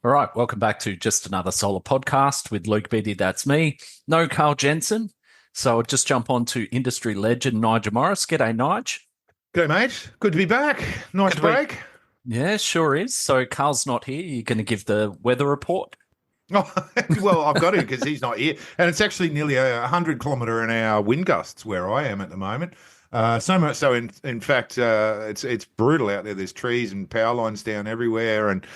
All right, welcome back to just another solar podcast with Luke Beatty. That's me. No Carl Jensen. So I'll just jump on to industry legend Nigel Morris. G'day, Nige. G'day, mate. Good to be back. Nice Good week. break. Yeah, sure is. So Carl's not here. You're going to give the weather report? Oh, well, I've got to because he's not here. And it's actually nearly 100 kilometre an hour wind gusts where I am at the moment. So much so, in fact, it's brutal out there. There's trees and power lines down everywhere and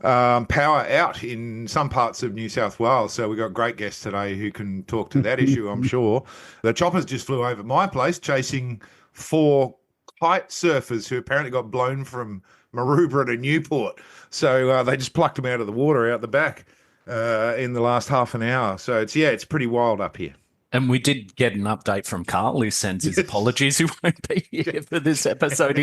power out in some parts of New South Wales. So we've got great guests today who can talk to that issue, I'm sure. The choppers just flew over my place chasing four kite surfers who apparently got blown from Maroubra to Newport. So they just plucked them out of the water out the back in the last half an hour. So it's pretty wild up here. And we did get an update from Carl, who sends his apologies, who won't be here for this episode.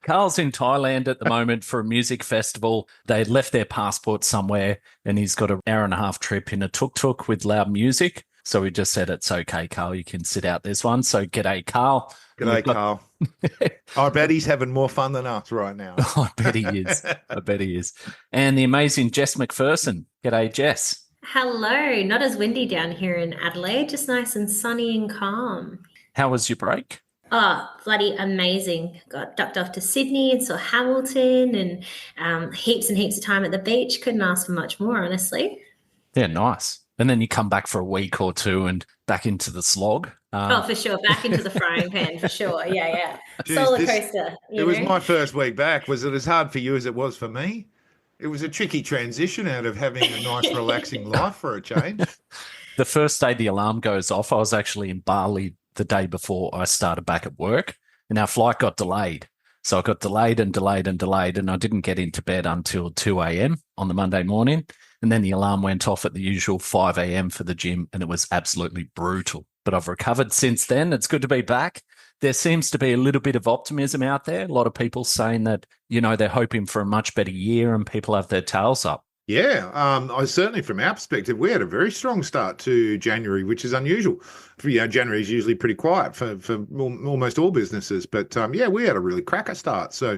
Carl's in Thailand at the moment for a music festival. They left their passport somewhere, and he's got an hour and a half trip in a tuk-tuk with loud music. So we just said, it's okay, Carl, you can sit out this one. So g'day, Carl. G'day, Carl. I bet he's having more fun than us right now. I bet he is. I bet he is. And the amazing Jess McPherson. G'day, Jess. Hello. Not as windy down here in Adelaide, just nice and sunny and calm. How was your break? Oh, bloody amazing. Got ducked off to Sydney and saw Hamilton and heaps and heaps of time at the beach. Couldn't ask for much more, honestly. Yeah, nice. And then you come back for a week or two and back into the slog. For sure. Back into the frying pan, for sure. Yeah. Jeez, Solar coaster. It was my first week back. Was it as hard for you as it was for me? It was a tricky transition out of having a nice, relaxing life for a change. The first day the alarm goes off, I was actually in Bali the day before I started back at work, and our flight got delayed. So I got delayed, and I didn't get into bed until 2 a.m. on the Monday morning. And then the alarm went off at the usual 5 a.m. for the gym, and it was absolutely brutal. But I've recovered since then. It's good to be back. There seems to be a little bit of optimism out there. A lot of people saying that, they're hoping for a much better year and people have their tails up. Yeah, I certainly from our perspective, we had a very strong start to January, which is unusual. January is usually pretty quiet for almost all businesses. But we had a really cracker start. So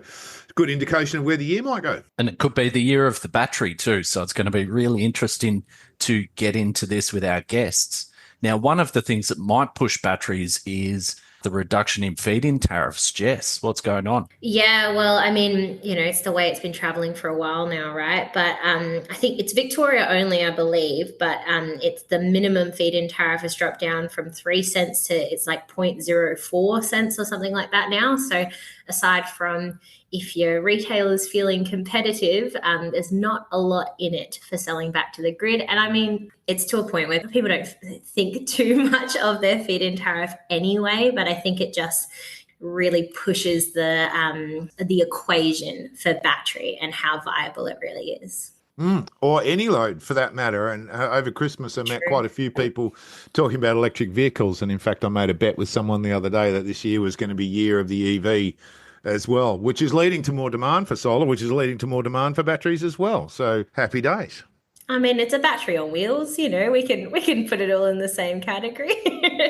good indication of where the year might go. And it could be the year of the battery too. So it's going to be really interesting to get into this with our guests. Now, one of the things that might push batteries is the reduction in feed-in tariffs. Jess, what's going on? Yeah, well, I mean, it's the way it's been traveling for a while now, right? But I think it's Victoria only, I believe, but it's the minimum feed-in tariff has dropped down from 3 cents to it's like 0.04 cents or something like that now. So aside from if your retailer's feeling competitive, there's not a lot in it for selling back to the grid. And I mean, it's to a point where people don't think too much of their feed-in tariff anyway, but I think it just really pushes the equation for battery and how viable it really is. Or any load for that matter. And over Christmas, I met quite a few people talking about electric vehicles. And in fact, I made a bet with someone the other day that this year was going to be year of the EV as well, which is leading to more demand for solar, which is leading to more demand for batteries as well. So happy days. I mean, it's a battery on wheels, we can put it all in the same category.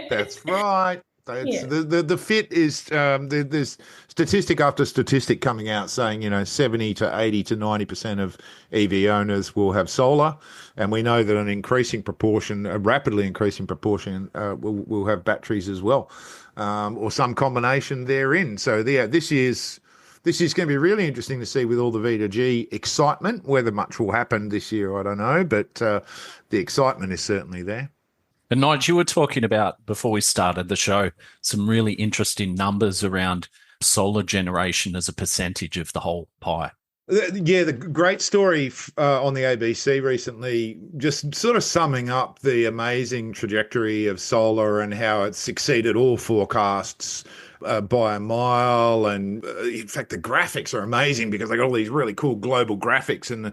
That's right. The fit is there's statistic after statistic coming out saying 70 to 80 to 90% of EV owners will have solar, and we know that a rapidly increasing proportion will have batteries as well, or some combination therein. So this is going to be really interesting to see with all the V2G excitement. Whether much will happen this year, I don't know, but the excitement is certainly there. And Nigel, you were talking about, before we started the show, some really interesting numbers around solar generation as a percentage of the whole pie. Yeah, the great story on the ABC recently, just sort of summing up the amazing trajectory of solar and how it's exceeded all forecasts by a mile. And in fact, the graphics are amazing because they got all these really cool global graphics, and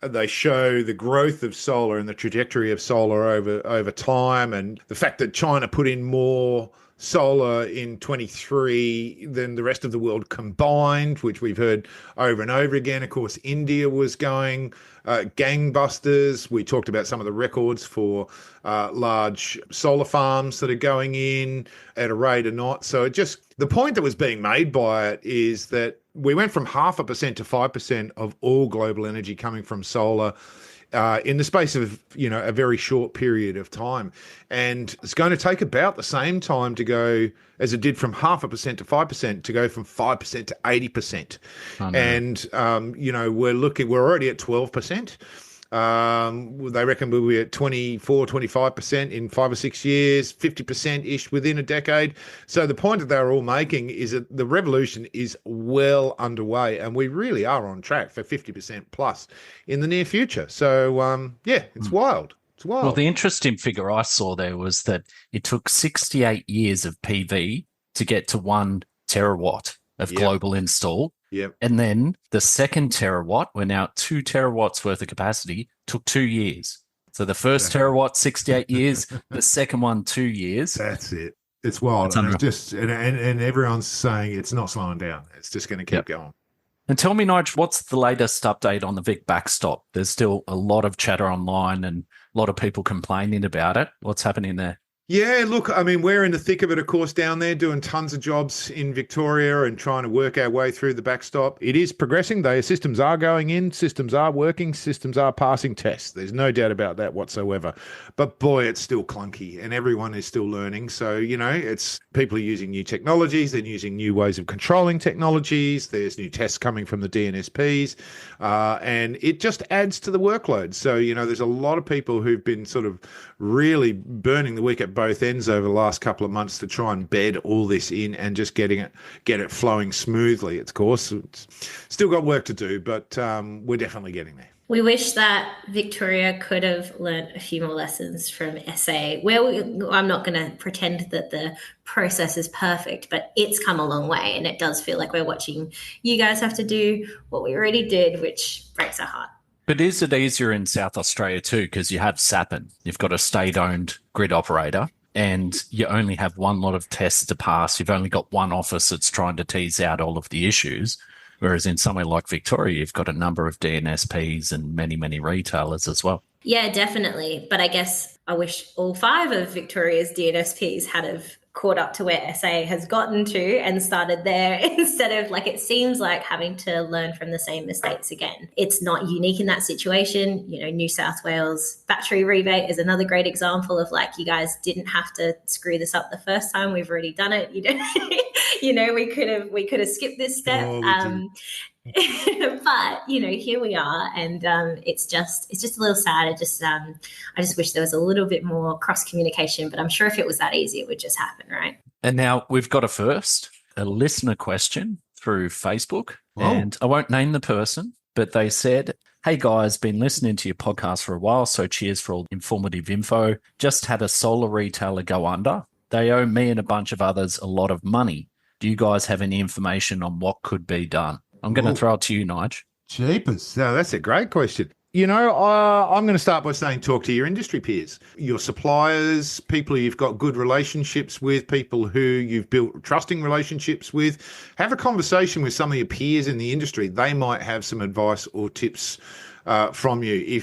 they show the growth of solar and the trajectory of solar over time, and the fact that China put in more solar in 23 than the rest of the world combined, which we've heard over and over again. Of course, India was going gangbusters. We talked about some of the records for large solar farms that are going in at a rate or not. So the point that was being made by it is that we went from 0.5% to 5% of all global energy coming from solar in the space of, a very short period of time. And it's going to take about the same time to go as it did from 0.5% to 5% to go from 5% to 80%. I know. And, we're already at 12%. They reckon we'll be at 24, 25% in 5 or 6 years, 50%-ish within a decade. So the point that they're all making is that the revolution is well underway, and we really are on track for 50% plus in the near future. So, it's wild. It's wild. Well, the interesting figure I saw there was that it took 68 years of PV to get to 1 terawatt of global install. Yep. And then the second terawatt, we're now at 2 terawatts worth of capacity, took 2 years. So the first terawatt, 68 years, the second one, 2 years. That's it. It's wild. And, it's just, and everyone's saying it's not slowing down. It's just going to keep going. And tell me, Nigel, what's the latest update on the Vic backstop? There's still a lot of chatter online and a lot of people complaining about it. What's happening there? Yeah, look, I mean, we're in the thick of it, of course, down there doing tons of jobs in Victoria and trying to work our way through the backstop. It is progressing. The systems are going in, systems are working, systems are passing tests. There's no doubt about that whatsoever. But boy, it's still clunky and everyone is still learning. So, it's people are using new technologies. They're using new ways of controlling technologies. There's new tests coming from the DNSPs and it just adds to the workload. So, there's a lot of people who've been sort of really burning the wick at both ends over the last couple of months to try and bed all this in and just get it flowing smoothly. Of course, it's still got work to do, but we're definitely getting there. We wish that Victoria could have learned a few more lessons from SA. I'm not going to pretend that the process is perfect, but it's come a long way, and it does feel like we're watching you guys have to do what we already did, which breaks our heart. But is it easier in South Australia too? Because you have Sappin, you've got a state-owned grid operator, and you only have one lot of tests to pass. You've only got one office that's trying to tease out all of the issues. Whereas in somewhere like Victoria, you've got a number of DNSPs and many, many retailers as well. Yeah, definitely. But I guess I wish all 5 of Victoria's DNSPs had have caught up to where SA has gotten to and started there instead of, like, it seems like having to learn from the same mistakes again. It's not unique in that situation. New South Wales battery rebate is another great example of, like, you guys didn't have to screw this up the first time. We've already done it. We could have skipped this step. But here we are, and it's just a little sad. I just wish there was a little bit more cross communication, but I'm sure if it was that easy, it would just happen, right? And now we've got a listener question through Facebook, and I won't name the person, but they said, "Hey guys, been listening to your podcast for a while, so cheers for all informative info. Just had a solar retailer go under. They owe me and a bunch of others a lot of money. Do you guys have any information on what could be done?" I'm going to throw it to you, Nige. Jeepers. No, that's a great question. I'm going to start by saying talk to your industry peers, your suppliers, people you've got good relationships with, people who you've built trusting relationships with. Have a conversation with some of your peers in the industry. They might have some advice or tips from you.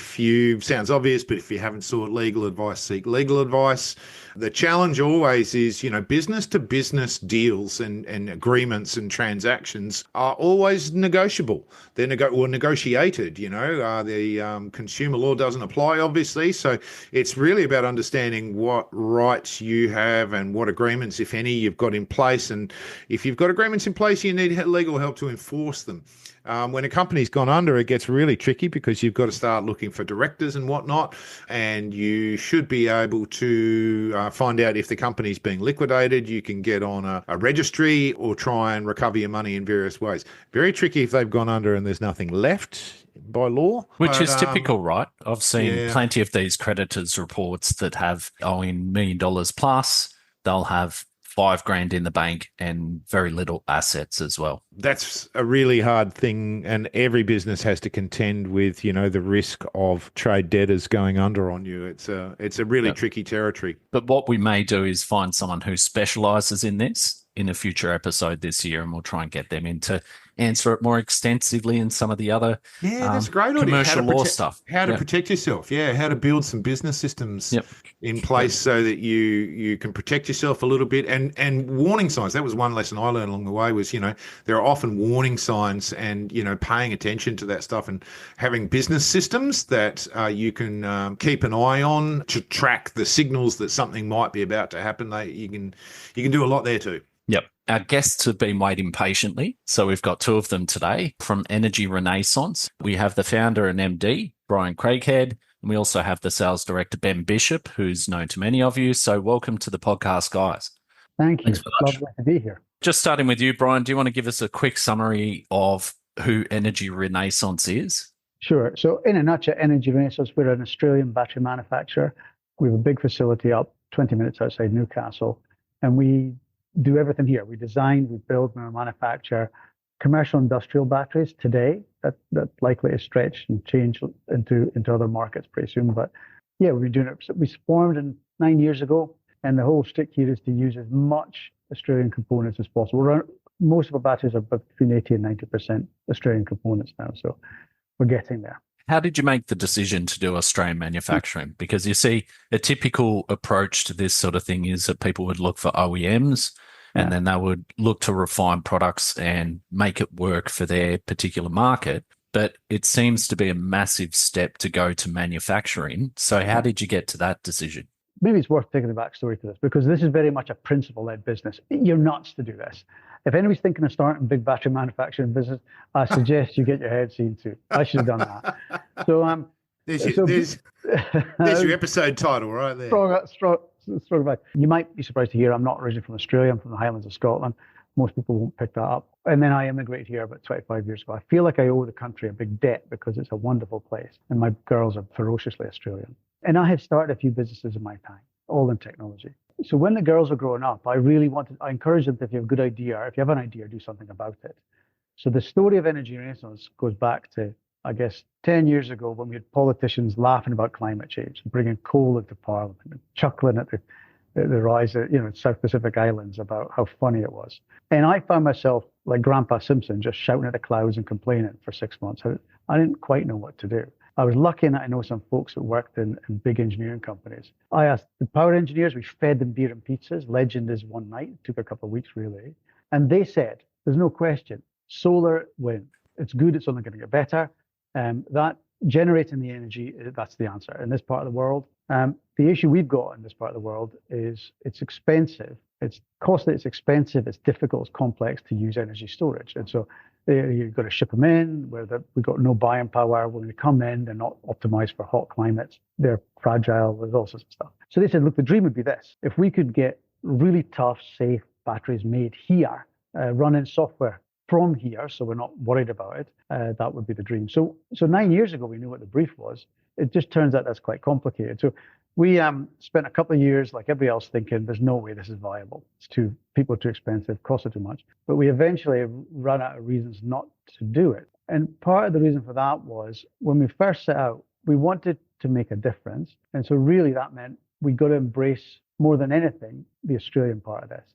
Sounds obvious, but if you haven't sought legal advice, seek legal advice. The challenge always is, business to business deals and agreements and transactions are always negotiable. They're negotiated, the consumer law doesn't apply, obviously. So it's really about understanding what rights you have and what agreements, if any, you've got in place. And if you've got agreements in place, you need legal help to enforce them. When a company's gone under, it gets really tricky because you've got to start looking for directors and whatnot, and you should be able to find out if the company's being liquidated. You can get on a registry or try and recover your money in various ways. Very tricky if they've gone under and there's nothing left by law. Which is typical, right? I've seen plenty of these creditors reports that have owing $1 million plus. They'll have $5,000 in the bank and very little assets as well. That's a really hard thing, and every business has to contend with, the risk of trade debtors going under on you. It's a really tricky territory. But what we may do is find someone who specializes in this in a future episode this year, and we'll try and get them in to answer it more extensively in some of the other Yeah, that's a great idea. commercial law stuff. How to protect yourself. Yeah, how to build some business systems Yep. in place so that you can protect yourself a little bit. And warning signs. That was one lesson I learned along the way was, there are often warning signs and, paying attention to that stuff and having business systems that you can keep an eye on to track the signals that something might be about to happen. You can do a lot there too. Yep. Our guests have been waiting patiently. So we've got two of them today from Energy Renaissance. We have the founder and MD, Brian Craighead, and we also have the sales director, Ben Bishop, who's known to many of you. So welcome to the podcast, guys. Thank you. Thanks very much. Lovely to be here. Just starting with you, Brian, do you want to give us a quick summary of who Energy Renaissance is? Sure. So in a nutshell, Energy Renaissance, we're an Australian battery manufacturer. We have a big facility up 20 minutes outside Newcastle, and we do everything here. We design, we build, we manufacture commercial industrial batteries today. That likely to stretch and change into other markets pretty soon. But yeah, we've been doing it. We formed 9 years ago, and the whole stick here is to use as much Australian components as possible. Most of our batteries are between 80 and 90% Australian components now, so we're getting there. How did you make the decision to do Australian manufacturing? Because you see, a typical approach to this sort of thing is that people would look for OEMs and then they would look to refine products and make it work for their particular market. But it seems to be a massive step to go to manufacturing. So how did you get to that decision? Maybe it's worth taking the backstory to this because this is very much a principle-led business. You're nuts to do this. If anybody's thinking of starting a big battery manufacturing business, I suggest you get your head seen to. I should have done that. So there's your episode title right there. Strong back. You might be surprised to hear I'm not originally from Australia. I'm from the Highlands of Scotland. Most people won't pick that up. And then I immigrated here about 25 years ago. I feel like I owe the country a big debt because it's a wonderful place. And my girls are ferociously Australian. And I have started a few businesses in my time, all in technology. So when the girls were growing up, I encouraged them that if you have a good idea, if you have an idea, do something about it. So the story of Energy Renaissance goes back to, I guess, 10 years ago when we had politicians laughing about climate change, bringing coal into Parliament, and chuckling at the rise of, South Pacific Islands about how funny it was. And I found myself like Grandpa Simpson, just shouting at the clouds and complaining for 6 months. I didn't quite know what to do. I was lucky in that I know some folks that worked in big engineering companies. I asked the power engineers, we fed them beer and pizzas. Legend is one night. It took a couple of weeks, really. And they said, there's no question, solar, wind. It's good. It's only going to get better. That generating the energy, that's the answer in this part of the world. The issue we've got in this part of the world is it's expensive. It's costly, it's expensive, it's difficult, it's complex to use energy storage. And so you've got to ship them in, we've got no buying power. When they come in, they're not optimized for hot climates. They're fragile, there's all sorts of stuff. So they said, look, the dream would be this. If we could get really tough, safe batteries made here, running software from here, so we're not worried about it, that would be the dream. So 9 years ago, we knew what the brief was. It just turns out that's quite complicated. So we spent a couple of years, like everybody else, thinking there's no way this is viable. People are too expensive, costs are too much. But we eventually ran out of reasons not to do it. And part of the reason for that was when we first set out, we wanted to make a difference. And so really that meant we got to embrace more than anything the Australian part of this.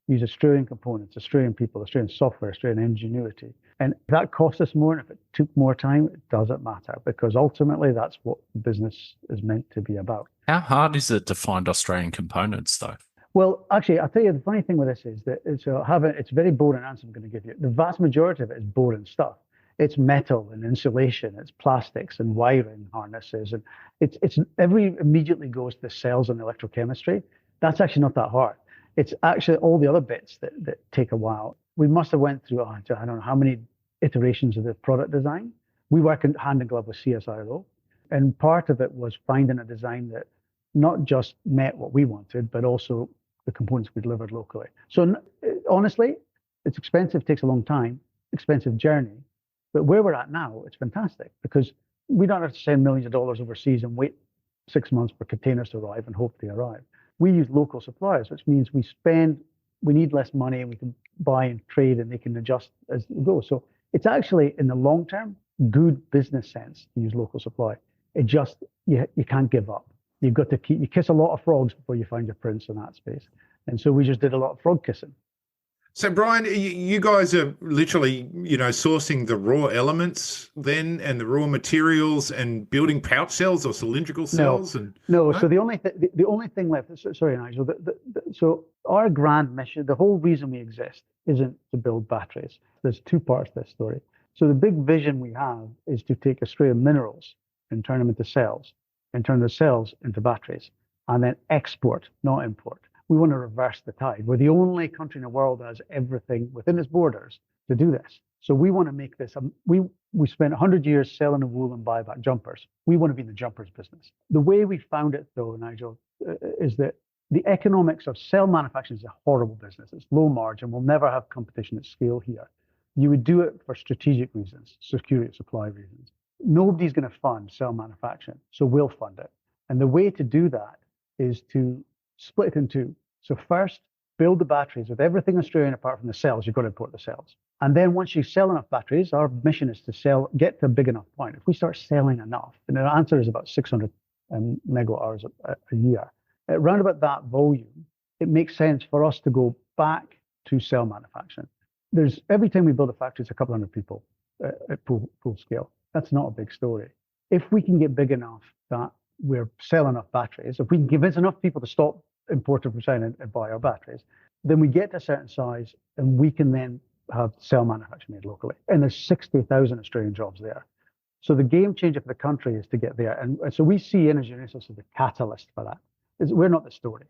Use Australian components, Australian people, Australian software, Australian ingenuity. And if that cost us more and if it took more time, it doesn't matter because ultimately that's what business is meant to be about. How hard is it to find Australian components though? Well, actually, I'll tell you the funny thing with this is that it's a very boring answer I'm going to give you. The vast majority of it is boring stuff. It's metal and insulation, it's plastics and wiring harnesses. And it's immediately goes to the cells and electrochemistry. That's actually not that hard. It's actually all the other bits that take a while. We must have went through, I don't know how many iterations of the product design. We work hand in glove with CSIRO. And part of it was finding a design that not just met what we wanted, but also the components we delivered locally. So honestly, it's expensive, takes a long time, expensive journey. But where we're at now, it's fantastic because we don't have to send millions of dollars overseas and wait 6 months for containers to arrive and hope they arrive. We use local suppliers, which means we need less money and we can buy and trade and they can adjust as we go. So it's actually, in the long term, good business sense to use local supply. It just, you can't give up. You've got to you kiss a lot of frogs before you find your prince in that space. And so we just did a lot of frog kissing. So, Brian, you guys are literally, sourcing the raw elements then and the raw materials and building pouch cells or cylindrical cells. No. So the only thing left. Sorry, Nigel. So our grand mission, the whole reason we exist, isn't to build batteries. There's two parts to this story. So the big vision we have is to take Australian minerals and turn them into cells, and turn the cells into batteries, and then export, not import. We want to reverse the tide. We're the only country in the world that has everything within its borders to do this. So we want to make this. We spent 100 years selling the wool and buyback jumpers. We want to be in the jumpers business. The way we found it, though, Nigel, is that the economics of cell manufacturing is a horrible business. It's low margin. We'll never have competition at scale here. You would do it for strategic reasons, security of supply reasons. Nobody's going to fund cell manufacturing, so we'll fund it. And the way to do that is to split it in two. So first, build the batteries with everything Australian apart from the cells. You've got to import the cells. And then once you sell enough batteries, our mission is to get to a big enough point. If we start selling enough, and the answer is about 600 megawatt hours a year, at round about that volume, it makes sense for us to go back to cell manufacturing. Every time we build a factory, it's a couple hundred people at full scale. That's not a big story. If we can get big enough that we're selling enough batteries, if we can convince enough people to stop importing from China and buy our batteries, then we get to a certain size and we can then have cell manufacturing made locally. And there's 60,000 Australian jobs there. So the game changer for the country is to get there. And so we see energy resources as the catalyst for that. We're not the story.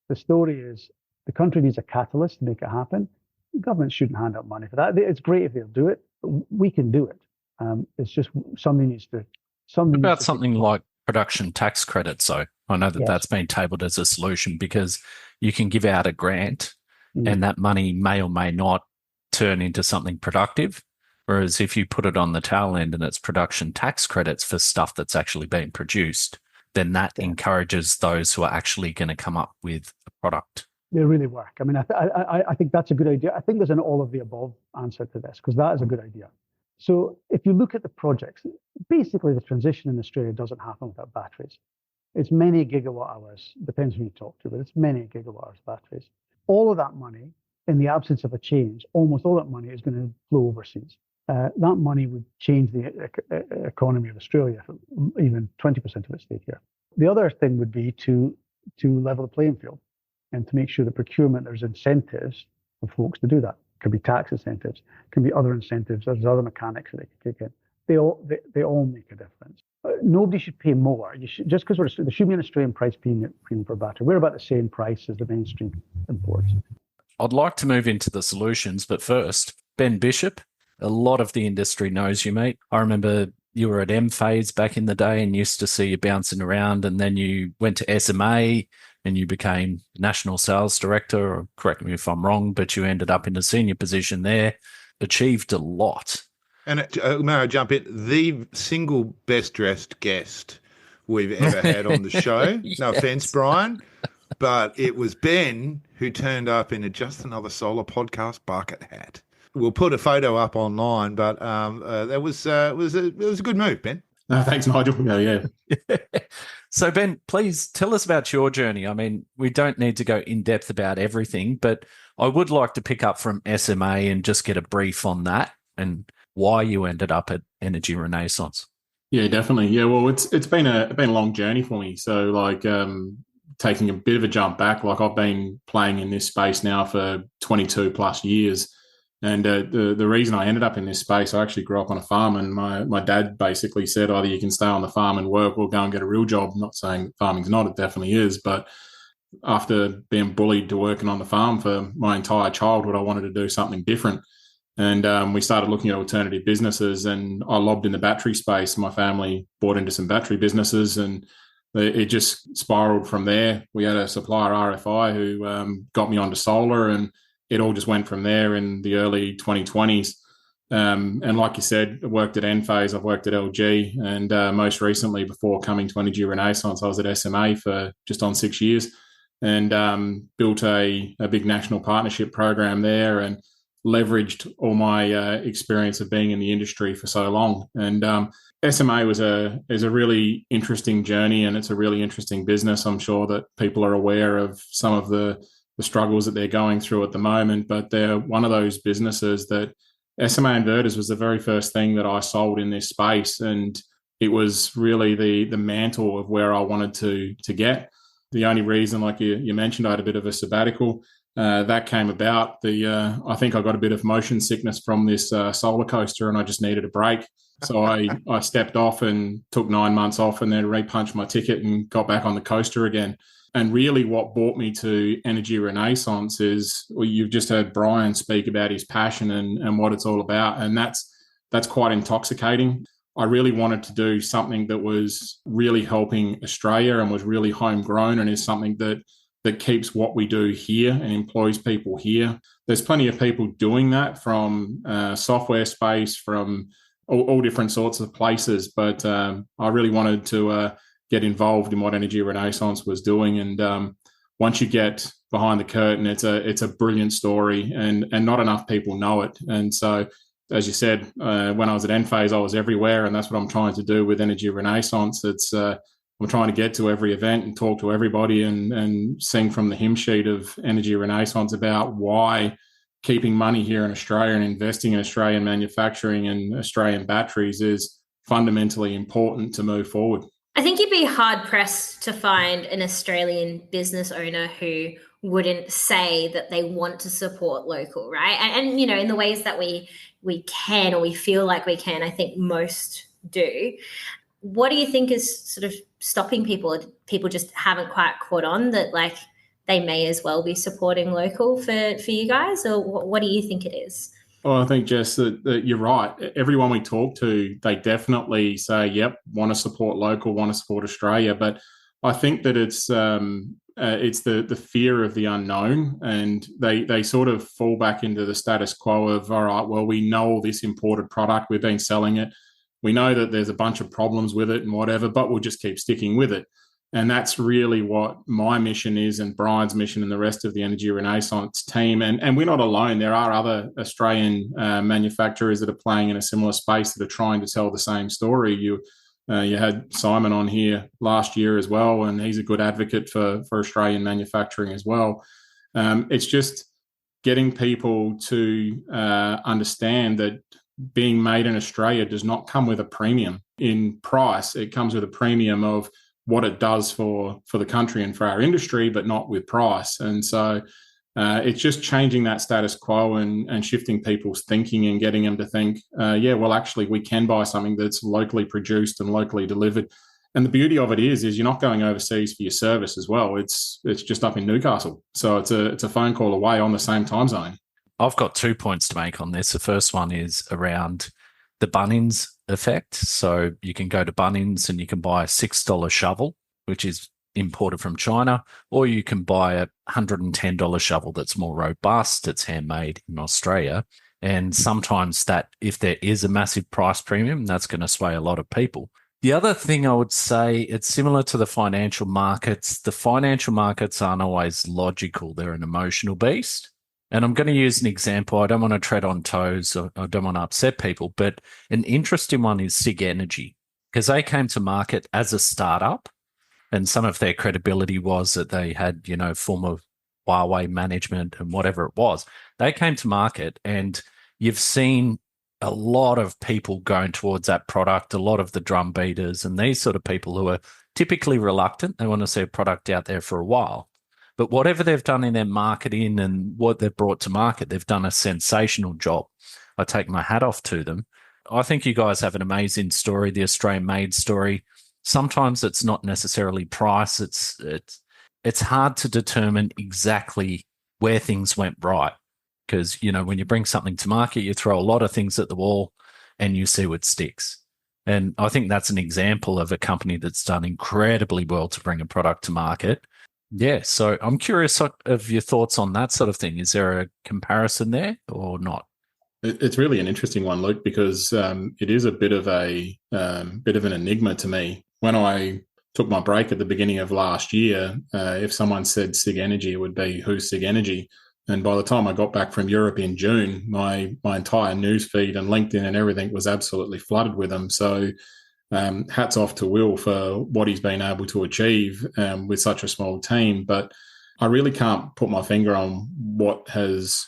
The story is the country needs a catalyst to make it happen. The government shouldn't hand out money for that. It's great if they'll do it, but we can do it. It's just something needs to. What about something like production tax credits, though? I know that Yes. that's been tabled as a solution because you can give out a grant and that money may or may not turn into something productive. Whereas if you put it on the tail end and it's production tax credits for stuff that's actually being produced, then that encourages those who are actually going to come up with a product. They really work. I mean, I think that's a good idea. I think there's an all of the above answer to this because that is a good idea. So if you look at the projects, basically the transition in Australia doesn't happen without batteries. It's many gigawatt hours, depends who you talk to, but it's many gigawatt hours of batteries. All of that money, in the absence of a change, almost all that money is going to flow overseas. That money would change the economy of Australia, even 20% of it stayed here. The other thing would be to level the playing field and to make sure that procurement, there's incentives for folks to do that. It could be tax incentives, it can be other incentives, there's other mechanics that they can kick in. They all make a difference. Nobody should pay more. Just because there should be an Australian price premium for battery. We're about the same price as the mainstream imports. I'd like to move into the solutions, but first, Ben Bishop, a lot of the industry knows you, mate. I remember you were at M-Phase back in the day and used to see you bouncing around, and then you went to SMA and you became National Sales Director, or correct me if I'm wrong, but you ended up in a senior position there, achieved a lot. And may I jump in? The single best dressed guest we've ever had on the show. Yes. No offense, Brian, but it was Ben who turned up in a Just Another Solar podcast bucket hat. We'll put a photo up online, but that was a good move, Ben. Thanks, Nigel. Yeah. So, Ben, please tell us about your journey. I mean, we don't need to go in depth about everything, but I would like to pick up from SMA and just get a brief on that and why you ended up at Energy Renaissance. Yeah, definitely. Yeah, well, it's been a long journey for me. So, taking a bit of a jump back, I've been playing in this space now for 22 plus years. And the reason I ended up in this space, I actually grew up on a farm, and my dad basically said either you can stay on the farm and work or go and get a real job. I'm not saying farming's not, it definitely is. But after being bullied to working on the farm for my entire childhood, I wanted to do something different. And we started looking at alternative businesses, and I lobbed in the battery space. My family bought into some battery businesses, and it just spiraled from there. We had a supplier, RFI, who got me onto solar, and it all just went from there in the early 2020s. And like you said, I worked at M-Phase, I've worked at LG, and most recently, before coming to Energy Renaissance, I was at SMA for just on 6 years, and built a big national partnership program there, and leveraged all my experience of being in the industry for so long. And SMA is a really interesting journey, and it's a really interesting business. I'm sure that people are aware of some of the struggles that they're going through at the moment. But they're one of those businesses that SMA Inverters was the very first thing that I sold in this space, and it was really the mantle of where I wanted to get. The only reason, like you mentioned, I had a bit of a sabbatical. That came about. I think I got a bit of motion sickness from this solar coaster, and I just needed a break. So I stepped off and took 9 months off, and then repunched my ticket and got back on the coaster again. And really what brought me to Energy Renaissance is, well, you've just heard Brian speak about his passion and what it's all about. And that's quite intoxicating. I really wanted to do something that was really helping Australia and was really homegrown, and is something that keeps what we do here and employs people here. There's plenty of people doing that from software space, from all different sorts of places. But I really wanted to get involved in what Energy Renaissance was doing. And once you get behind the curtain, it's a brilliant story, and not enough people know it. And so, as you said, when I was at Enphase, I was everywhere, and that's what I'm trying to do with Energy Renaissance. I'm trying to get to every event and talk to everybody and sing from the hymn sheet of Energy Renaissance about why keeping money here in Australia and investing in Australian manufacturing and Australian batteries is fundamentally important to move forward. I think you'd be hard-pressed to find an Australian business owner who wouldn't say that they want to support local, right? And you know, in the ways that we can, or we feel like we can, I think most do. What do you think is sort of stopping people? People just haven't quite caught on that, like, they may as well be supporting local for you guys, or what do you think it is? Well, I think, Jess, that you're right. Everyone we talk to, they definitely say, yep, want to support local, want to support Australia. But I think that it's the fear of the unknown, and they sort of fall back into the status quo of, all right, well, we know this imported product, we've been selling it, we know that there's a bunch of problems with it and whatever, but we'll just keep sticking with it. And that's really what my mission is, and Brian's mission, and the rest of the Energy Renaissance team. And we're not alone. There are other Australian manufacturers that are playing in a similar space that are trying to tell the same story. You had Simon on here last year as well, and he's a good advocate for Australian manufacturing as well. It's just getting people to understand that being made in Australia does not come with a premium in price. It comes with a premium of what it does for the country and for our industry, but not with price. And so it's just changing that status quo and shifting people's thinking and getting them to think, well, actually, we can buy something that's locally produced and locally delivered. And the beauty of it is you're not going overseas for your service as well. It's just up in Newcastle. So it's a phone call away on the same time zone. I've got 2 points to make on this. The first one is around the Bunnings effect. So you can go to Bunnings and you can buy a $6 shovel, which is imported from China, or you can buy a $110 shovel that's more robust. It's handmade in Australia. And sometimes that, if there is a massive price premium, that's going to sway a lot of people. The other thing I would say, it's similar to the financial markets. The financial markets aren't always logical. They're an emotional beast. And I'm going to use an example. I don't want to tread on toes, or I don't want to upset people, but an interesting one is SIG Energy, because they came to market as a startup, and some of their credibility was that they had, former Huawei management and whatever it was. They came to market, and you've seen a lot of people going towards that product, a lot of the drum beaters and these sort of people who are typically reluctant. They want to see a product out there for a while. But whatever they've done in their marketing and what they've brought to market, they've done a sensational job. I take my hat off to them. I think you guys have an amazing story, the Australian-made story. Sometimes it's not necessarily price. It's hard to determine exactly where things went right, because, when you bring something to market, you throw a lot of things at the wall and you see what sticks. And I think that's an example of a company that's done incredibly well to bring a product to market. Yeah, so I'm curious of your thoughts on that sort of thing. Is there a comparison there or not? It's really an interesting one, Luke, because it is a bit of an enigma to me. When I took my break at the beginning of last year, if someone said SIG Energy, it would be, who's SIG Energy? And by the time I got back from Europe in June, my entire news feed and LinkedIn and everything was absolutely flooded with them. So hats off to Will for what he's been able to achieve with such a small team. But I really can't put my finger on what has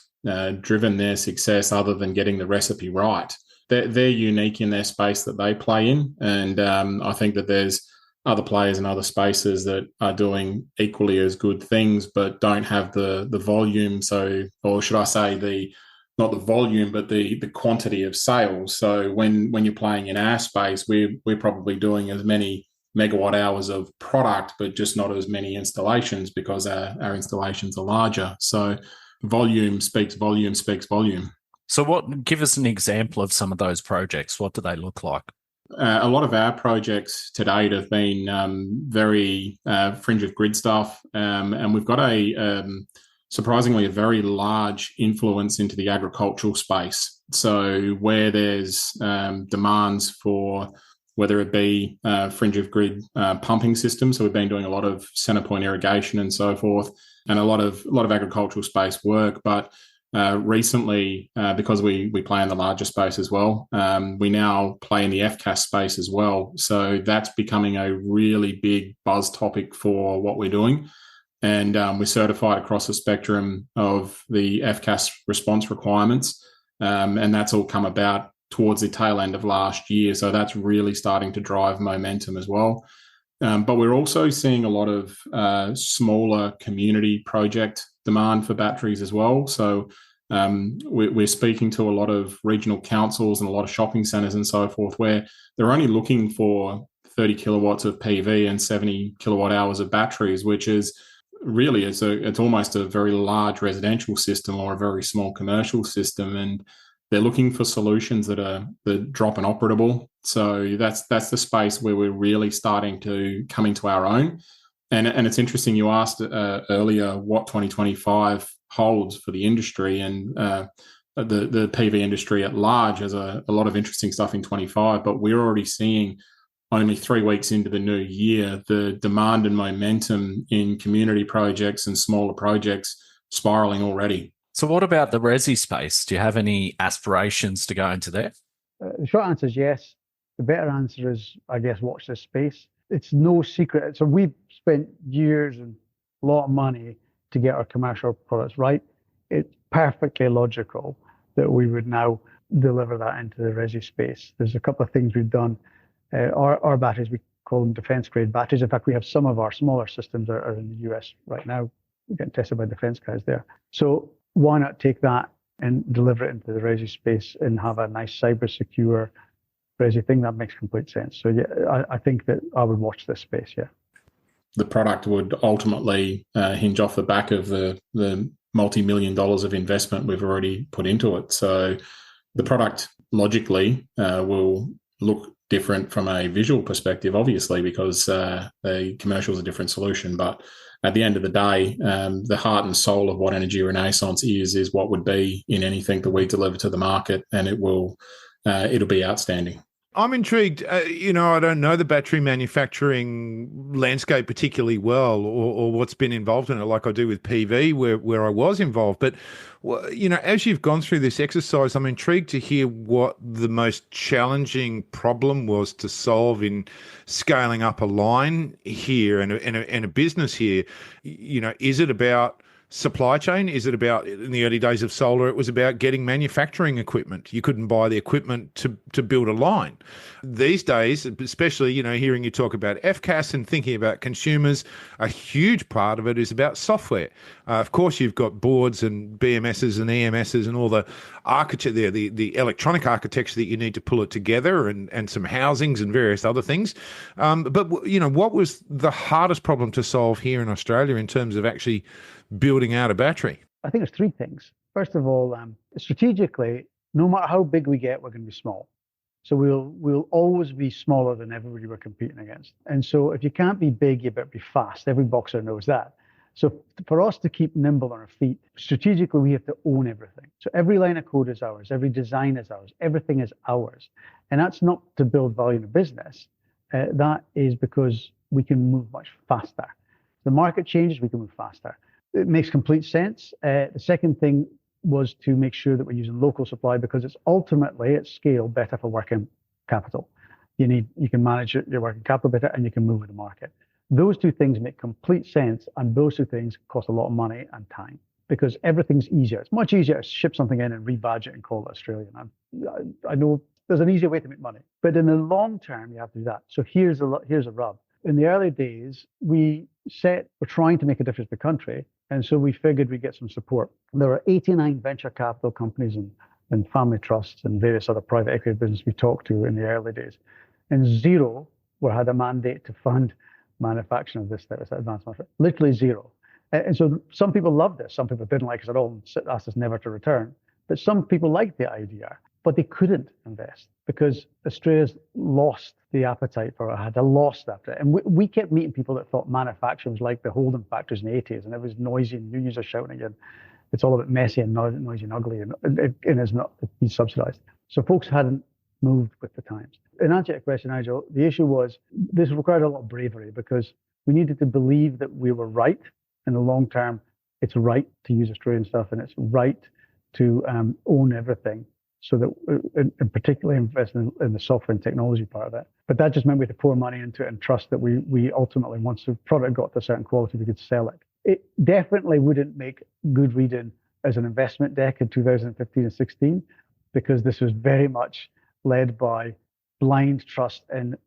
driven their success other than getting the recipe right. They're unique in their space that they play in, and I think that there's other players in other spaces that are doing equally as good things, but don't have the volume. So, or should I say not the volume, but the quantity of sales. So when you're playing in our space, we're probably doing as many megawatt hours of product, but just not as many installations because our installations are larger. So volume speaks volume speaks volume. So give us an example of some of those projects. What do they look like? A lot of our projects to date have been very fringe of grid stuff, and we've got surprisingly a very large influence into the agricultural space. So where there's demands for whether it be fringe of grid pumping systems, so we've been doing a lot of center point irrigation and so forth, and a lot of agricultural space work, but recently, because we play in the larger space as well, we now play in the FCAS space as well. So that's becoming a really big buzz topic for what we're doing. And we're certified across the spectrum of the FCAS response requirements. And that's all come about towards the tail end of last year. So that's really starting to drive momentum as well. But we're also seeing a lot of smaller community project demand for batteries as well. So we're speaking to a lot of regional councils and a lot of shopping centres and so forth, where they're only looking for 30 kilowatts of PV and 70 kilowatt hours of batteries, which is really it's almost a very large residential system or a very small commercial system, and they're looking for solutions that are drop and operable. So that's the space where we're really starting to come into our own. And it's interesting, you asked earlier what 2025 holds for the industry, and the PV industry at large has a lot of interesting stuff in 25, but we're already seeing only 3 weeks into the new year, the demand and momentum in community projects and smaller projects spiraling already. So what about the resi space? Do you have any aspirations to go into there? The short answer is yes. The better answer is, I guess, watch this space. It's no secret. So we've spent years and a lot of money to get our commercial products right. It's perfectly logical that we would now deliver that into the resi space. There's a couple of things we've done. Our batteries, we call them defense grade batteries. In fact, we have some of our smaller systems are in the US right now. We're getting tested by defense guys there. So why not take that and deliver it into the resi space and have a nice cyber secure resi thing? That makes complete sense. So yeah, I think that I would watch this space, yeah. The product would ultimately hinge off the back of the multi-million dollars of investment we've already put into it. So the product logically will look different from a visual perspective, obviously, because the commercial is a different solution. But at the end of the day, the heart and soul of what Energy Renaissance is what would be in anything that we deliver to the market, and it'll be outstanding. I'm intrigued. I don't know the battery manufacturing landscape particularly well, or what's been involved in it, like I do with PV, where I was involved. But as you've gone through this exercise, I'm intrigued to hear what the most challenging problem was to solve in scaling up a line here and a business here. Is it about supply chain? Is it about, in the early days of solar, it was about getting manufacturing equipment? You couldn't buy the equipment to build a line. These days, especially, hearing you talk about FCAS and thinking about consumers, a huge part of it is about software. Of course, you've got boards and BMSs and EMSs and all the architecture there, the electronic architecture that you need to pull it together, and some housings and various other things. But what was the hardest problem to solve here in Australia in terms of actually building out a battery? I think there's three things. First of all, strategically, no matter how big we get, we're going to be small. So we'll always be smaller than everybody we're competing against. And so if you can't be big, you better be fast. Every boxer knows that. So for us to keep nimble on our feet, strategically, we have to own everything. So every line of code is ours. Every design is ours. Everything is ours. And that's not to build value in a business. That is because we can move much faster. The market changes, we can move faster. It makes complete sense. The second thing was to make sure that we're using local supply, because it's ultimately at scale better for working capital. You can manage your working capital better, and you can move with the market. Those two things make complete sense, and those two things cost a lot of money and time because everything's easier. It's much easier to ship something in and rebadge it and call it Australian. I know there's an easier way to make money, but in the long term, you have to do that. So here's a rub. In the early days, we're trying to make a difference to the country, and so we figured we'd get some support. There were 89 venture capital companies and family trusts and various other private equity businesses we talked to in the early days, and zero had a mandate to fund manufacturing of this type of advanced material. Literally zero. And so some people loved this. Some people didn't like us at all and asked us never to return. But some people liked the idea, but they couldn't invest because Australia's lost the appetite for it, had a lost after it. And we kept meeting people that thought manufacturing was like the Holden factories in the 80s, and it was noisy and unions are shouting again. It's all a bit messy and noisy and ugly, and it's not subsidized. So folks hadn't moved with the times. In answer to your question, Nigel, the issue was this required a lot of bravery because we needed to believe that we were right. In the long term, it's right to use Australian stuff, and it's right to own everything. So that, and particularly invest in the software and technology part of it. But that just meant we had to pour money into it and trust that we ultimately, once the product got to a certain quality, we could sell it. It definitely wouldn't make good reading as an investment deck in 2015 and 16, because this was very much led by blind trust and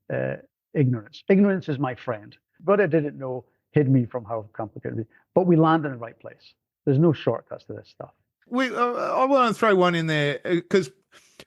ignorance. Ignorance is my friend. What I didn't know hid me from how complicated it is. But we land in the right place. There's no shortcuts to this stuff. I want to throw one in there because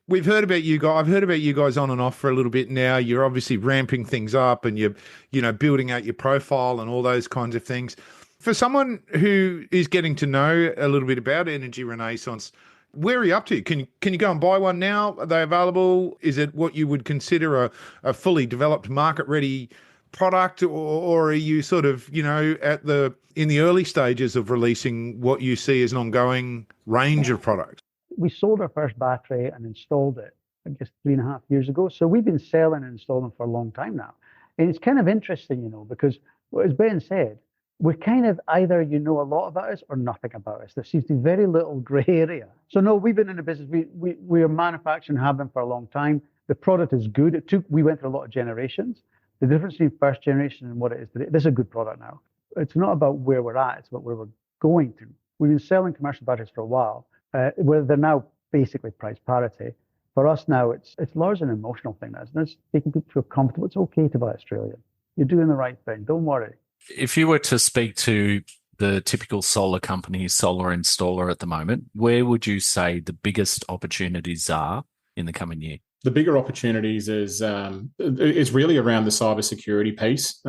we've heard about you guys. I've heard about you guys on and off for a little bit now. You're obviously ramping things up and you're, building out your profile and all those kinds of things. For someone who is getting to know a little bit about Energy Renaissance, where are you up to? Can you go and buy one now? Are they available? Is it what you would consider a fully developed, market-ready product, or are you sort of, in the early stages of releasing what you see as an ongoing range of products? We sold our first battery and installed it, I guess, 3.5 years ago. So we've been selling and installing for a long time now. And it's kind of interesting, because as Ben said, we're kind of either a lot about us or nothing about us. There seems to be very little gray area. So no, we've been in the business. We are manufacturing, have been for a long time. The product is good. We went through a lot of generations. The difference between first generation and what it is today, this is a good product now. It's not about where we're at, it's about where we're going to. We've been selling commercial batteries for a while, where they're now basically price parity. For us now, it's largely an emotional thing. It's making people feel comfortable. It's okay to buy Australian. You're doing the right thing. Don't worry. If you were to speak to the typical solar company, solar installer at the moment, where would you say the biggest opportunities are in the coming year? The bigger opportunities is really around the cybersecurity piece.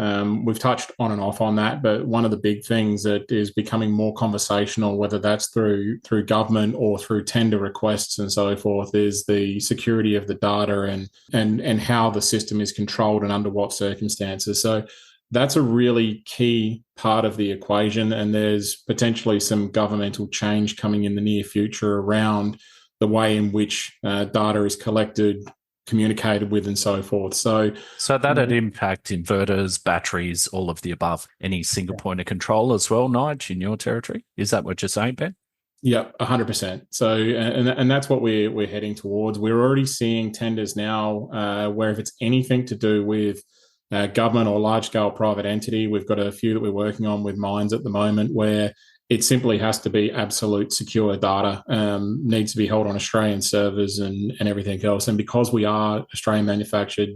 We've touched on and off on that, but one of the big things that is becoming more conversational, whether that's through government or through tender requests and so forth, is the security of the data and how the system is controlled and under what circumstances. So that's a really key part of the equation, and there's potentially some governmental change coming in the near future around the way in which data is collected, communicated with, and so forth. So that'd impact inverters, batteries, all of the above. Any single point of control as well, Nige, in your territory? Is that what you're saying, Ben? Yeah, 100%. So, and that's what we're heading towards. We're already seeing tenders now where if it's anything to do with government or large-scale private entity, we've got a few that we're working on with mines at the moment where it simply has to be absolute secure data, needs to be held on Australian servers and everything else. And because we are Australian manufactured,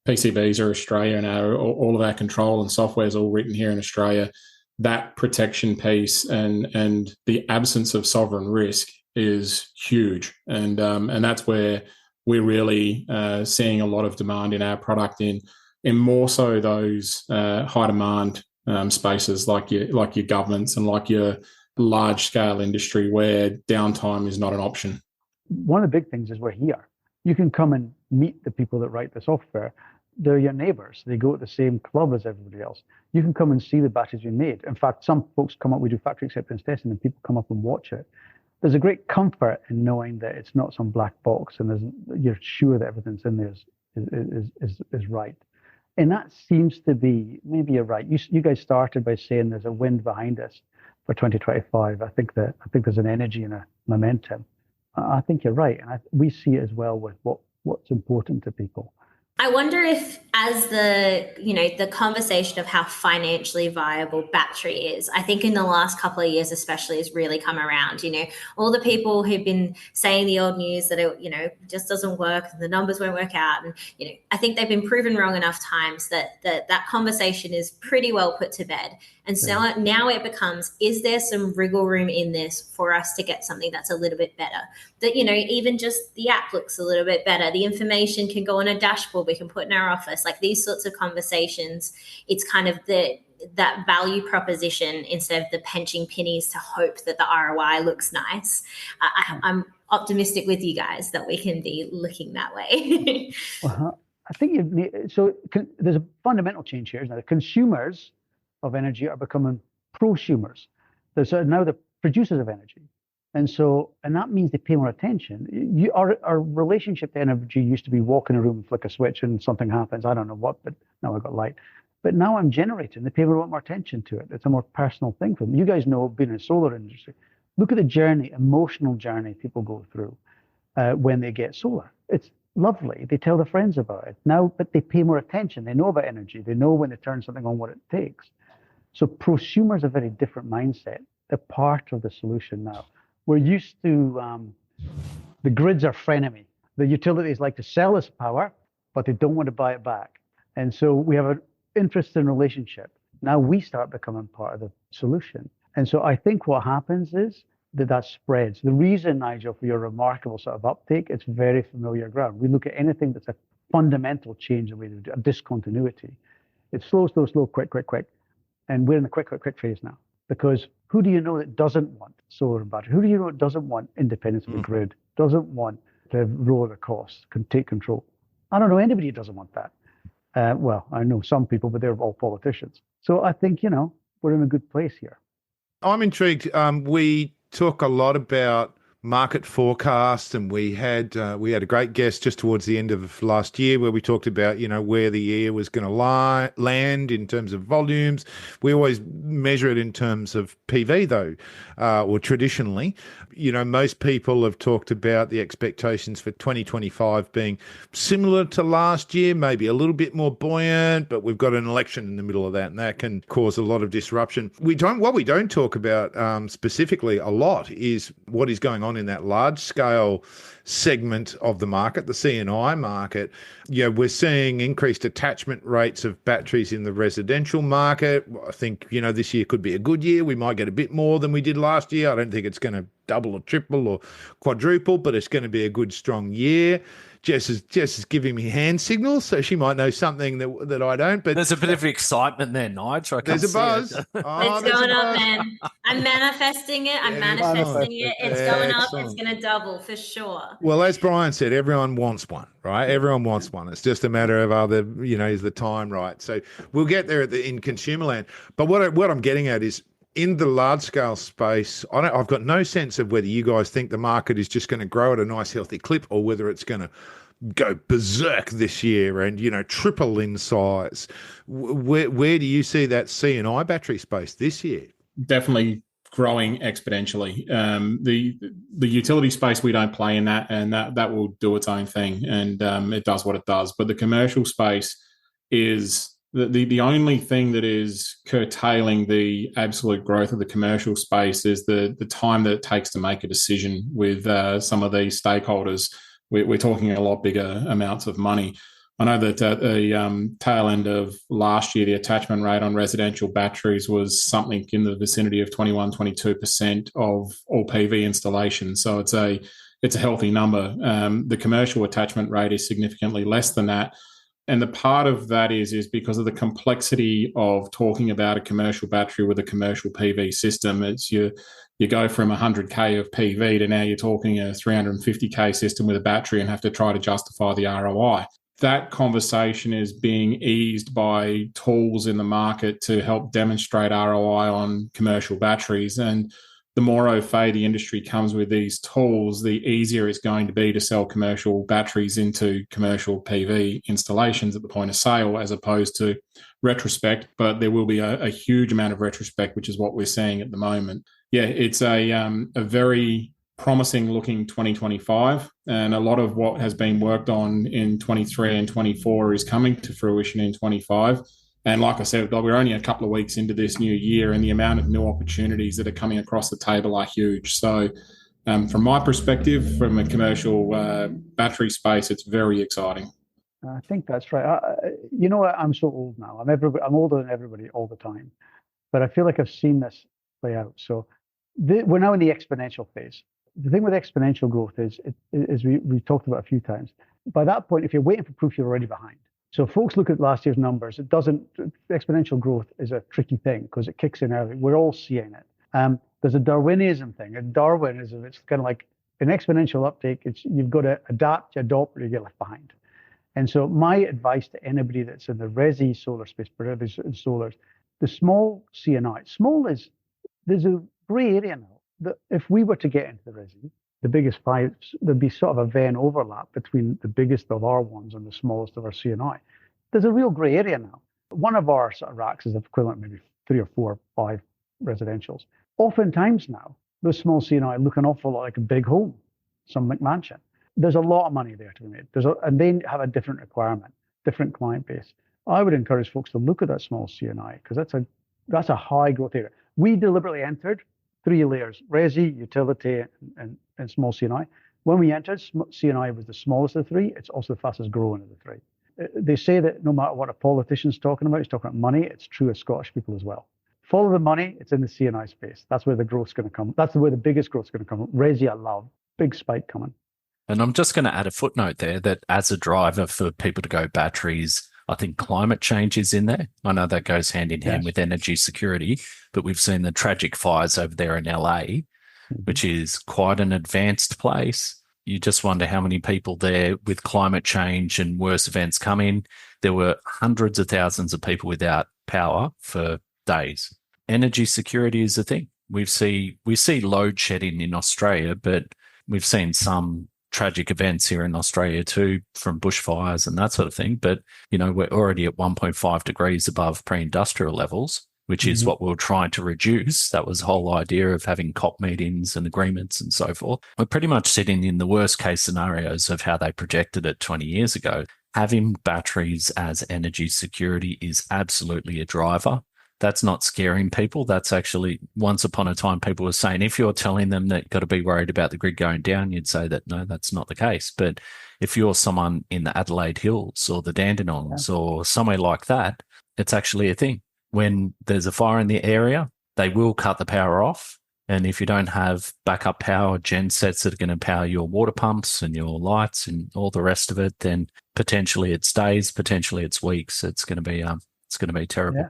PCBs are Australian, and all of our control and software is all written here in Australia, that protection piece and the absence of sovereign risk is huge. And that's where we're really seeing a lot of demand in our product in more so those high demand spaces like your governments and like your large scale industry where downtime is not an option. One of the big things is we're here. You can come and meet the people that write the software. They're your neighbors. They go to the same club as everybody else. You can come and see the batteries we made. In fact, some folks come up, we do factory acceptance testing, and people come up and watch it. There's a great comfort in knowing that it's not some black box and you're sure that everything's in there is right. And that seems to be, maybe you're right. You guys started by saying there's a wind behind us for 2025. I think there's an energy and a momentum. I think you're right, and we see it as well with what's important to people. I wonder if, as the conversation of how financially viable battery is, I think in the last couple of years especially has really come around. All the people who've been saying the old news that it just doesn't work, the numbers won't work out, and I think they've been proven wrong enough times that conversation is pretty well put to bed. And so now it becomes, is there some wriggle room in this for us to get something that's a little bit better? That, even just the app looks a little bit better. The information can go on a dashboard we can put in our office. Like these sorts of conversations, it's kind of that value proposition instead of the pinching pennies to hope that the ROI looks nice. I'm optimistic with you guys that we can be looking that way. I think there's a fundamental change here. Now, the consumers of energy are becoming prosumers. So now the producers of energy. And that means they pay more attention. Our relationship to energy used to be walk in a room, flick a switch, and something happens. I don't know what, but now I've got light. But now I'm generating. They pay a lot more attention to it. It's a more personal thing for them. You guys know, being in the solar industry, look at the journey, emotional journey people go through when they get solar. It's lovely. They tell their friends about it now, but they pay more attention. They know about energy. They know when to turn something on, what it takes. So prosumers are a very different mindset. They're part of the solution now. We're used to the grids are frenemy. The utilities like to sell us power, but they don't want to buy it back. And so we have an interesting relationship. Now we start becoming part of the solution. And so I think what happens is that spreads. The reason, Nigel, for your remarkable sort of uptake, it's very familiar ground. We look at anything that's a fundamental change in the way to do a discontinuity. It's slow, quick. And we're in the quick phase now. Because who do you know that doesn't want solar and battery? Who do you know that doesn't want independence of the grid, doesn't want to lower the costs, can take control? I don't know anybody who doesn't want that. Well, I know some people, but they're all politicians. So I think, we're in a good place here. I'm intrigued. We talk a lot about market forecasts, and we had a great guest just towards the end of last year where we talked about where the year was going to land in terms of volumes. We always measure it in terms of PV though, or traditionally. Most people have talked about the expectations for 2025 being similar to last year, maybe a little bit more buoyant, but we've got an election in the middle of that, and that can cause a lot of disruption. What we don't talk about specifically a lot is what is going on in that large scale segment of the market, the C&I market. We're seeing increased attachment rates of batteries in the residential market. I think, this year could be a good year. We might get a bit more than we did last year. I don't think it's going to double or triple or quadruple, but it's going to be a good, strong year. Jess is giving me hand signals, so she might know something that I don't. But there's a bit of excitement there, Nigel. There's a buzz. It's going up, man. I'm manifesting it. It's going up. It's going to double for sure. Well, as Brian said, everyone wants one, right? Everyone wants one. It's just a matter of is the time right? So we'll get there in consumer land. But what I'm getting at is, in the large-scale space, I've got no sense of whether you guys think the market is just going to grow at a nice, healthy clip, or whether it's going to go berserk this year and triple in size. Where do you see that C&I battery space this year? Definitely growing exponentially. The utility space, we don't play in that, and that will do its own thing, and it does what it does. But the commercial space is the only thing that is curtailing the absolute growth of the commercial space is the time that it takes to make a decision with some of these stakeholders. We're talking a lot bigger amounts of money. I know that at the tail end of last year, the attachment rate on residential batteries was something in the vicinity of 21-22% of all PV installations. So it's a healthy number. The commercial attachment rate is significantly less than that. And the part of that is because of the complexity of talking about a commercial battery with a commercial PV system. It's you go from 100K of PV to now you're talking a 350K system with a battery and have to try to justify the ROI. That conversation is being eased by tools in the market to help demonstrate ROI on commercial batteries. And the more au fait the industry comes with these tools, the easier it's going to be to sell commercial batteries into commercial PV installations at the point of sale, as opposed to retrospect. But there will be a huge amount of retrospect, which is what we're seeing at the moment. Yeah, it's a very promising looking 2025, and a lot of what has been worked on in 23 and 24 is coming to fruition in 25. And like I said, we're only a couple of weeks into this new year, and the amount of new opportunities that are coming across the table are huge. So from my perspective, from a commercial battery space, it's very exciting. I think that's right. You know what? I'm so old now. I'm older than everybody all the time, but I feel like I've seen this play out. So we're now in the exponential phase. The thing with exponential growth is we've talked about a few times. By that point, if you're waiting for proof, you're already behind. So if folks look at last year's numbers, exponential growth is a tricky thing because it kicks in early. We're all seeing it. There's a Darwinism thing. And Darwinism, it's kind of like an exponential uptake. You've got to adapt, adopt, or you get left behind. And so my advice to anybody that's in the resi solar space, particularly in solars, the small CNI, there's a gray area now. That if we were to get into the resi, the biggest five, there'd be sort of a Venn overlap between the biggest of our ones and the smallest of our CNI. There's a real gray area now. One of our sort of racks is equivalent maybe 3 or 4 or 5 residentials. Oftentimes now, those small CNI look an awful lot like a big home, some McMansion. There's a lot of money there to be made. And they have a different requirement, different client base. I would encourage folks to look at that small CNI because that's a high growth area. We deliberately entered 3 layers: resi, utility, and small CNI. When we entered, CNI was the smallest of the 3. It's also the fastest growing of the 3. They say that no matter what a politician's talking about, he's talking about money. It's true of Scottish people as well. Follow the money. It's in the CNI space. That's where the growth's going to come. That's where the biggest growth's going to come. Resi, I love. Big spike coming. And I'm just going to add a footnote there that as a driver for people to go batteries, I think climate change is in there. I know that goes hand in hand with energy security, but we've seen the tragic fires over there in LA, which is quite an advanced place. You just wonder how many people there with climate change and worse events coming. There were hundreds of thousands of people without power for days. Energy security is a thing. We see load shedding in Australia, but we've seen some tragic events here in Australia too, from bushfires and that sort of thing. But, we're already at 1.5 degrees above pre-industrial levels, which is what we're trying to reduce. That was the whole idea of having COP meetings and agreements and so forth. We're pretty much sitting in the worst case scenarios of how they projected it 20 years ago. Having batteries as energy security is absolutely a driver. That's not scaring people. That's actually, once upon a time, people were saying, if you're telling them that you've got to be worried about the grid going down, you'd say that, no, that's not the case. But if you're someone in the Adelaide Hills or the Dandenongs or somewhere like that, it's actually a thing. When there's a fire in the area, they will cut the power off. And if you don't have backup power gen sets that are going to power your water pumps and your lights and all the rest of it, then potentially it's days, potentially it's weeks. It's going to be terrible. Yeah.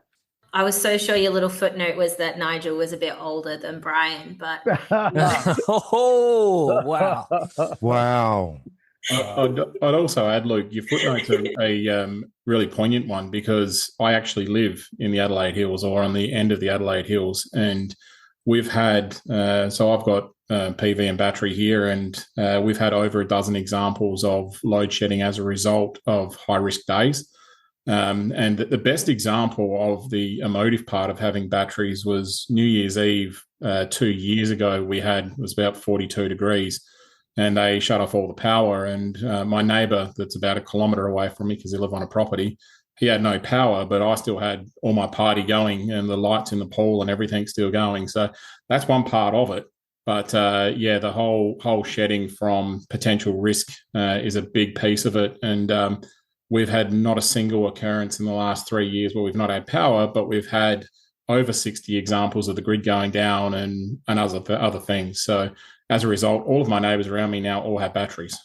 I was so sure your little footnote was that Nigel was a bit older than Brian, but oh wow, wow. I'd also add, Luke, your footnote's a really poignant one because I actually live in the Adelaide Hills or on the end of the Adelaide Hills, and we've had so I've got PV and battery here, and we've had over a dozen examples of load shedding as a result of high risk days. And the best example of the emotive part of having batteries was New Year's Eve 2 years ago. It was about 42 degrees and they shut off all the power. And my neighbour that's about 1 kilometre away from me, because he lived on a property, he had no power, but I still had all my party going and the lights in the pool and everything still going. So that's one part of it. But the whole shedding from potential risk is a big piece of it. And we've had not a single occurrence in the last 3 years where we've not had power, but we've had over 60 examples of the grid going down and other things. So as a result, all of my neighbours around me now all have batteries.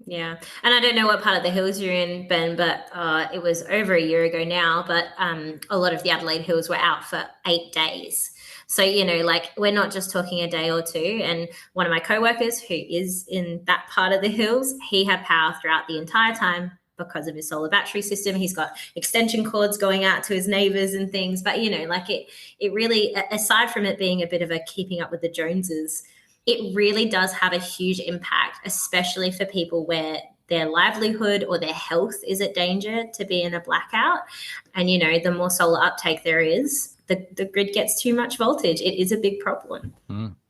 Yeah. And I don't know what part of the hills you're in, Ben, but it was over a year ago now, but a lot of the Adelaide Hills were out for 8 days. So, we're not just talking a day or two. And one of my co-workers who is in that part of the hills, he had power throughout the entire time because of his solar battery system. He's got extension cords going out to his neighbors and things. But, it really, aside from it being a bit of a keeping up with the Joneses, it really does have a huge impact, especially for people where their livelihood or their health is at danger to be in a blackout. And, the more solar uptake there is, the grid gets too much voltage. It is a big problem.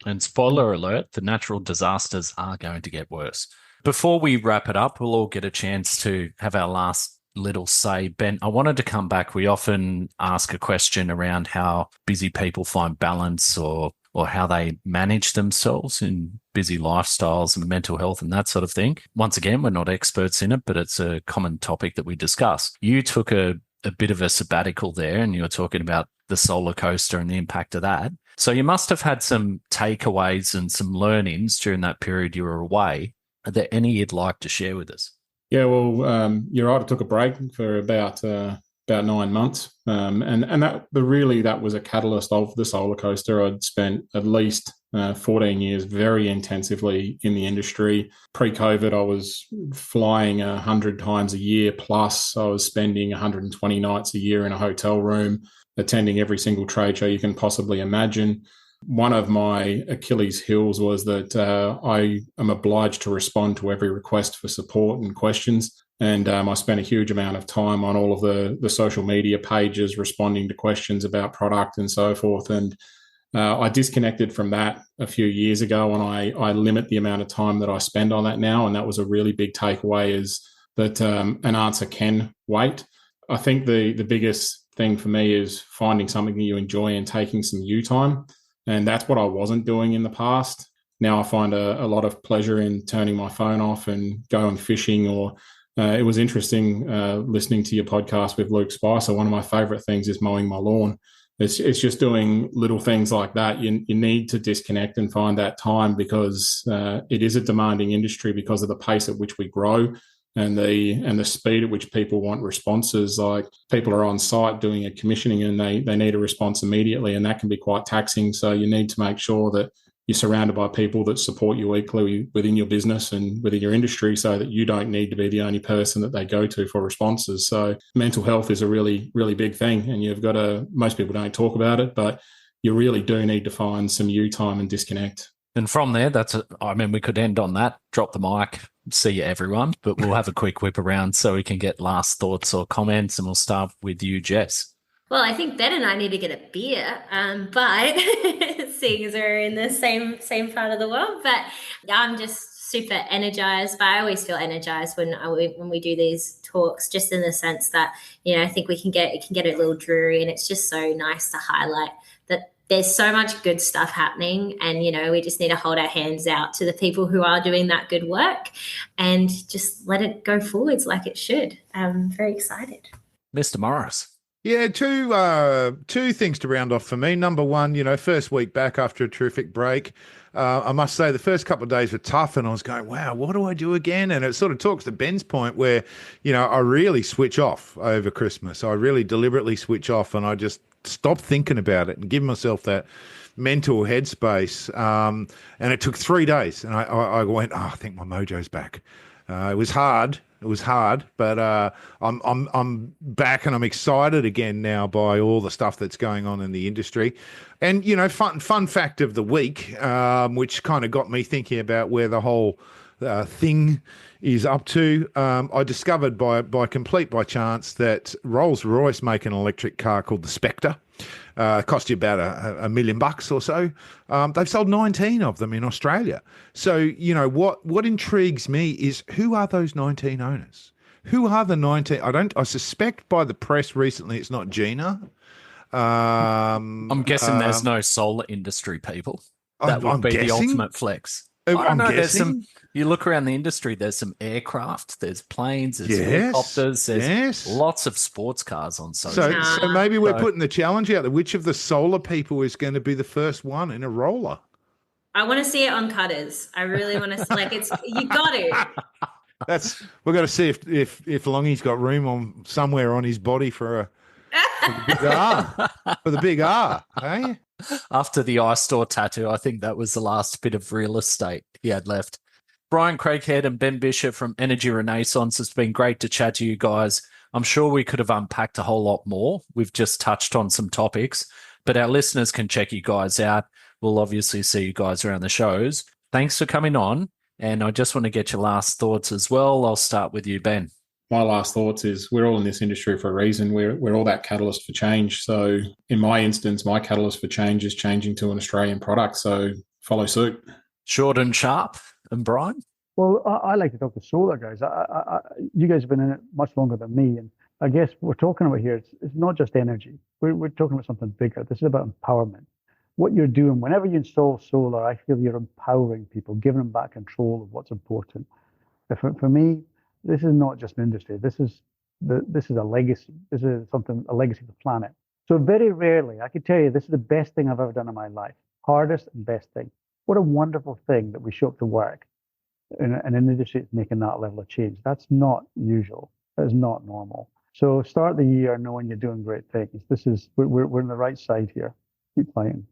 And spoiler alert, the natural disasters are going to get worse. Before we wrap it up, we'll all get a chance to have our last little say. Ben, I wanted to come back. We often ask a question around how busy people find balance or how they manage themselves in busy lifestyles and mental health and that sort of thing. Once again, we're not experts in it, but it's a common topic that we discuss. You took a bit of a sabbatical there, and you were talking about the solar coaster and the impact of that. So you must have had some takeaways and some learnings during that period you were away. Are there any you'd like to share with us? Yeah, well, you're right. I took a break for about 9 months, and that was a catalyst of the solar coaster. I'd spent at least 14 years very intensively in the industry. Pre-COVID, I was flying 100 times a year plus. I was spending 120 nights a year in a hotel room, attending every single trade show you can possibly imagine. One of my Achilles heels was that I am obliged to respond to every request for support and questions. And I spent a huge amount of time on all of the social media pages responding to questions about product and so forth. And I disconnected from that a few years ago, and I limit the amount of time that I spend on that now. And that was a really big takeaway, is that an answer can wait. I think the biggest thing for me is finding something that you enjoy and taking some you time. And that's what I wasn't doing in the past. Now I find a lot of pleasure in turning my phone off and going fishing. Or it was interesting listening to your podcast with Luke Spicer. One of my favorite things is mowing my lawn. It's just doing little things like that. You need to disconnect and find that time, because it is a demanding industry because of the pace at which we grow. And the speed at which people want responses. Like, people are on site doing a commissioning and they need a response immediately, and that can be quite taxing. So you need to make sure that you're surrounded by people that support you equally within your business and within your industry, so that you don't need to be the only person that they go to for responses. So mental health is a really, really big thing, and most people don't talk about it, but you really do need to find some you time and disconnect. And from there, we could end on that, drop the mic, see you everyone, but we'll have a quick whip around so we can get last thoughts or comments, and we'll start with you, Jess. Well, I think Ben and I need to get a beer, but seeing as we're in the same part of the world, but I'm just super energized. But I always feel energized when we do these talks, just in the sense that, I think it can get a little dreary, and it's just so nice to highlight that there's so much good stuff happening, and, we just need to hold our hands out to the people who are doing that good work and just let it go forwards like it should. I'm very excited. Mr. Morris. Yeah, two things to round off for me. Number one, first week back after a terrific break. I must say the first couple of days were tough, and I was going, wow, what do I do again? And it sort of talks to Ben's point where, I really switch off over Christmas. I really deliberately switch off, and I just stop thinking about it and give myself that mental headspace. And it took 3 days, and I went, I think my mojo's back. It was hard. But I'm back, and I'm excited again now by all the stuff that's going on in the industry. And, fun fact of the week, which kind of got me thinking about where the whole thing is up to. I discovered by chance that Rolls-Royce make an electric car called the Spectre. Cost you about $1 million or so. They've sold 19 of them in Australia. So, what intrigues me is, who are those 19 owners? Who are the 19? I suspect by the press recently it's not Gina. I'm guessing there's no solar industry people. That would be the ultimate flex. I don't know. There's you look around the industry, there's some aircraft, there's planes, there's helicopters, there's lots of sports cars on social. So maybe we're putting the challenge out there. Which of the solar people is going to be the first one in a roller? I want to see it on cutters. I really want to see, you got it. We've got to see if Longy's got room somewhere on his body for the big R. For the big R, hey? After the iStore tattoo, I think that was the last bit of real estate he had left. Brian Craighead and Ben Bishop from Energy Renaissance. It's been great to chat to you guys. I'm sure we could have unpacked a whole lot more. We've just touched on some topics, but our listeners can check you guys out. We'll obviously see you guys around the shows. Thanks for coming on. And I just want to get your last thoughts as well. I'll start with you, Ben. My last thoughts is we're all in this industry for a reason. We're all that catalyst for change. So in my instance, my catalyst for change is changing to an Australian product. So follow suit. Short and sharp. And Brian? Well, I like to talk to solar guys. You guys have been in it much longer than me. And I guess what we're talking about here, it's not just energy. We're talking about something bigger. This is about empowerment. What you're doing, whenever you install solar, I feel you're empowering people, giving them back control of what's important. For me, this is not just an industry. This is a legacy. This is a legacy of the planet. So very rarely, I could tell you, this is the best thing I've ever done in my life. Hardest and best thing. What a wonderful thing that we show up to work in an industry that's making that level of change. That's not usual. That is not normal. So start the year knowing you're doing great things. We're on the right side here. Keep fighting.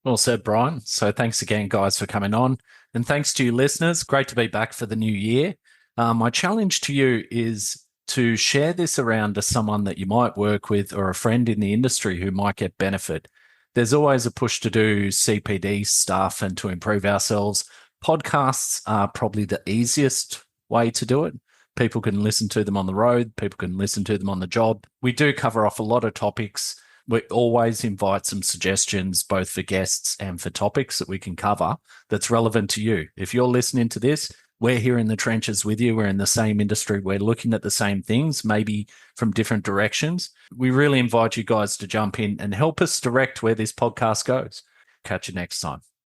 Well said, Brian. So thanks again, guys, for coming on. And thanks to you listeners. Great to be back for the new year. My challenge to you is to share this around to someone that you might work with or a friend in the industry who might get benefit. There's always a push to do CPD stuff and to improve ourselves. Podcasts are probably the easiest way to do it. People can listen to them on the road. People can listen to them on the job. We do cover off a lot of topics. We always invite some suggestions, both for guests and for topics that we can cover that's relevant to you. If you're listening to this, we're here in the trenches with you. We're in the same industry. We're looking at the same things, maybe from different directions. We really invite you guys to jump in and help us direct where this podcast goes. Catch you next time.